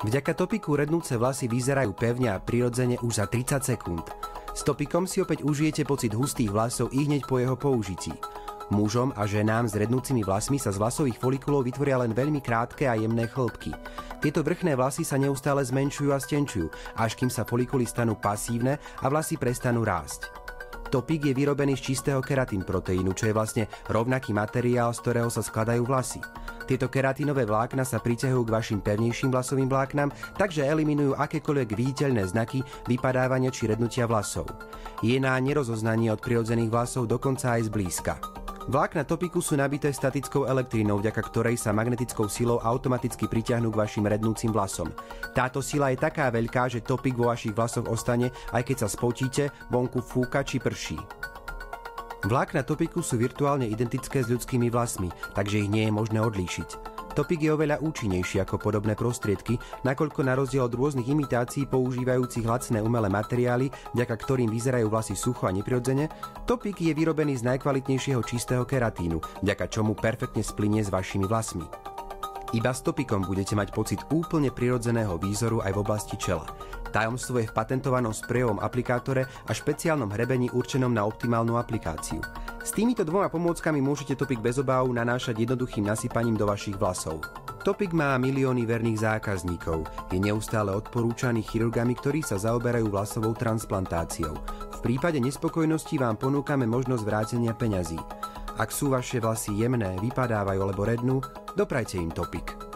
Vďaka topiku rednúce vlasy vyzerajú pevne a prirodzene už za 30 sekúnd. S topikom si opäť užijete pocit hustých vlasov i hneď po jeho použití. Mužom a ženám s rednúcimi vlasmi sa z vlasových folikulov vytvoria len veľmi krátke a jemné chlpky. Tieto vrchné vlasy sa neustále zmenšujú a stenčujú, až kým sa folikuly stanú pasívne a vlasy prestanú rásť. Topik je vyrobený z čistého keratín proteínu, čo je vlastne rovnaký materiál, z ktorého sa skladajú vlasy. Tieto keratínové vlákna sa priťahujú k vašim pevnejším vlasovým vláknam, takže eliminujú akékoľvek viditeľné znaky vypadávania či rednutia vlasov. Je na nerozoznanie od prirodzených vlasov dokonca aj zblízka. Vlákna topiku sú nabité statickou elektrínou, vďaka ktorej sa magnetickou silou automaticky priťahnú k vašim rednúcim vlasom. Táto sila je taká veľká, že topik vo vašich vlasoch ostane, aj keď sa spotíte, vonku fúka či prší. Vlákna topiku sú virtuálne identické s ľudskými vlasmi, takže ich nie je možné odlíšiť. Topik je oveľa účinnejší ako podobné prostriedky, nakoľko na rozdiel od rôznych imitácií používajúcich lacné umelé materiály, vďaka ktorým vyzerajú vlasy sucho a neprirodzene, topik je vyrobený z najkvalitnejšieho čistého keratínu, vďaka čomu perfektne splynie s vašimi vlasmi. Iba s topikom budete mať pocit úplne prirodzeného výzoru aj v oblasti čela. Tajomstvo je v patentovanom sprejovom aplikátore a špeciálnom hrebení určenom na optimálnu aplikáciu. S týmito dvoma pomôckami môžete topik bez obáv nanášať jednoduchým nasypaním do vašich vlasov. Topik má milióny verných zákazníkov. Je neustále odporúčaný chirurgami, ktorí sa zaoberajú vlasovou transplantáciou. V prípade nespokojnosti vám ponúkame možnosť vrátenia peňazí. Ak sú vaše vlasy jemné, vypadávajú alebo rednú, doprajte im topik.